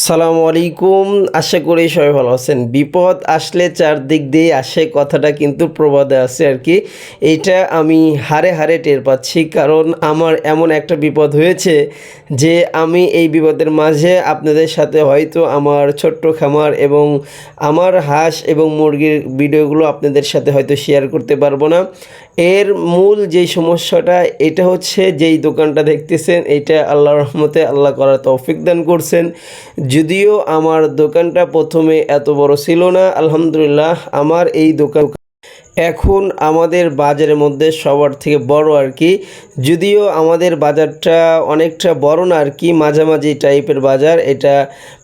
সালামু আলাইকুম। আশা করি সবাই ভালো আছেন। বিপদ আসলে চারদিক দিয়ে আসে, কথাটা কিন্তু প্রবাদে আছে আর কি। এইটা আমি হাড়ে হাড়ে টের পাচ্ছি, কারণ আমার এমন একটা বিপদ হয়েছে যে আমি এই বিপদের মাঝে আপনাদের সাথে হয়তো আমার ছোট্ট খামার এবং আমার হাঁস এবং মুরগির ভিডিওগুলো আপনাদের সাথে হয়তো শেয়ার করতে পারবো না। এর মূল যেই সমস্যাটা, এটা হচ্ছে যেই দোকানটা দেখতেছেন, এটা আল্লাহর রহমতে আল্লাহ করার তৌফিক দান করছেন। যদিও আমার দোকানটা প্রথমে এত বড় ছিল না, আলহামদুলিল্লাহ আমার এই দোকান এখন আমাদের বাজারের মধ্যে সবার থেকে বড় আর কি। যদিও আমাদের বাজারটা অনেকটা বড় না আর কি, মাঝামাঝি টাইপের বাজার এটা,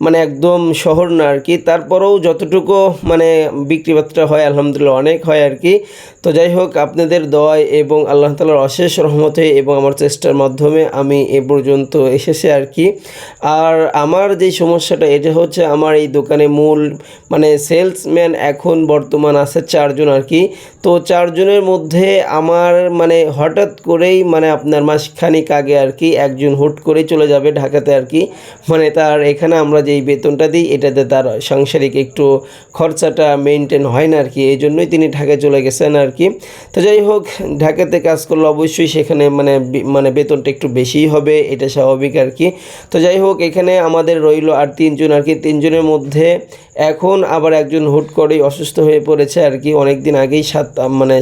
মানে একদম শহর না আর কি। তারপরেও যতটুকু মানে বিক্রিবাট্টা হয় আলহামদুলিল্লাহ অনেক হয় আর কি। তো যাই হোক, আপনাদের দোয়ায় এবং আল্লাহ তাআলার অশেষ রহমতে এবং আমার চেষ্টার মাধ্যমে আমি এ পর্যন্ত এসেছি আর কি। আর আমার যেই সমস্যাটা, এটা হচ্ছে আমার এই দোকানে মূল মানে সেলসম্যান এখন বর্তমান আছে 4 জন আর কি। তো 4 জনের মধ্যে আমার মানে হঠাৎ করেই মানে আপনার মাসখানেক আগে আর কি একজন হুট করেই চলে যাবে ঢাকাতে আর কি। মানে তার এখানে আমরা যেই বেতনটা দিই এটাতে তার সাংসারিক একটু খরচাটা মেনটেন হয় না আর কি, এই জন্যই তিনি ঢাকায় চলে গেছেন আর কি। তো যাই হোক, ঢাকাতে কাজ করলে অবশ্যই সেখানে মানে বেতনটা একটু বেশিই হবে, এটা স্বাভাবিক আর কি। তো যাই হোক, এখানে আমাদের রইল আর 3 জন আর কি। 3 জনের মধ্যে এখন আবার একজন হুট করেই অসুস্থ হয়ে পড়েছে আর কি। অনেক দিন আগেই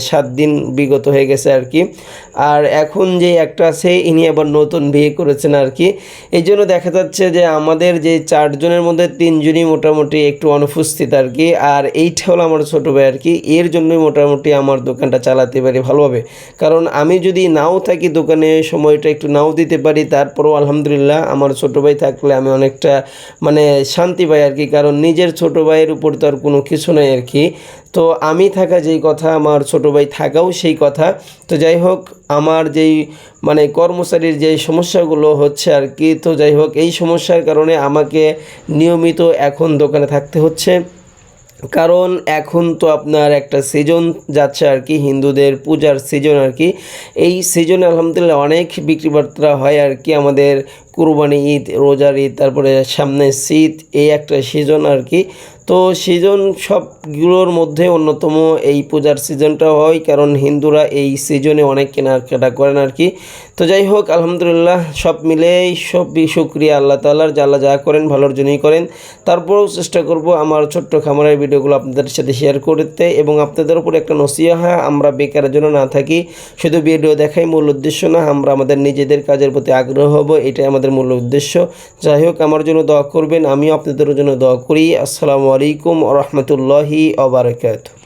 7 দিন বিগত হয়ে গেছে আর কি। আর এখন যে একটা আছে, ইনি আবার নতুন বিয়ে করেছেন আর কি। এই জন্য দেখা যাচ্ছে যে আমাদের যে 4 জনের মধ্যে 3 জনই মোটামুটি একটু অনুপস্থিত আর কি। আর এইটা হলো আমার ছোটো ভাই আর কি। এর জন্যই মোটামুটি আমার দোকানটা চালাতে পারি ভালোভাবে, কারণ আমি যদি নাও থাকি দোকানে, সময়টা একটু নাও দিতে পারি, তারপরেও আলহামদুলিল্লাহ আমার ছোটো ভাই থাকলে আমি অনেকটা মানে শান্তি পাই আর কি। কারণ নিজের ছোটো ভাইয়ের উপর তো আর কোনো কিছু নেই আর কি। তো আমি থাকা যেই কথা, আমার ছোটো ভাই থাকাও সেই কথা। তো যাই হোক, আমার যেই মানে কর্মচারীর যেই সমস্যাগুলো হচ্ছে আর কি, তো যাই হোক এই সমস্যার কারণে আমাকে নিয়মিত এখন দোকানে থাকতে হচ্ছে। কারণ এখন তো আপনার একটা সিজন যাচ্ছে আর কি, হিন্দুদের পূজার সিজন আর কি। এই সিজনে আলহামদুলিল্লাহ অনেক বিক্রিবার্তা হয় আর কি। আমাদের কুরবানি ঈদ, রোজার ঈদ, তারপরে সামনে শীত, এই একটা সিজন আর কি। তো সিজন সবগুলোর মধ্যে অন্যতম এই পূজার সিজনটা হয়, কারণ হিন্দুরা এই সিজনে অনেক কেনাকাটা করেন আর কি। তো যাই হোক, আলহামদুলিল্লাহ সব মিলেই সবই শুকরিয়া আল্লাহ তাআলার, যে আল্লাহ যা করেন ভালোর জন্যই করেন। তারপরেও চেষ্টা করব আমার ছোট্ট খামারের ভিডিওগুলো আপনাদের সাথে শেয়ার করতে, এবং আপনাদের উপর একটা নসিহা, আমরা বেকারের জন্য না থাকি, শুধু ভিডিও দেখাই মূল উদ্দেশ্য না, আমরা আমাদের নিজেদের কাজের প্রতি আগ্রহ হব, এটাই আমাদের মূল উদ্দেশ্য। যাই হোক, আমার জন্য দোয়া করবেন, আমিও আপনাদের জন্য দোয়া করি। আসসালামু আলাইকুম ওয়া রাহমাতুল্লাহি ওয়া বারাকাতুহু।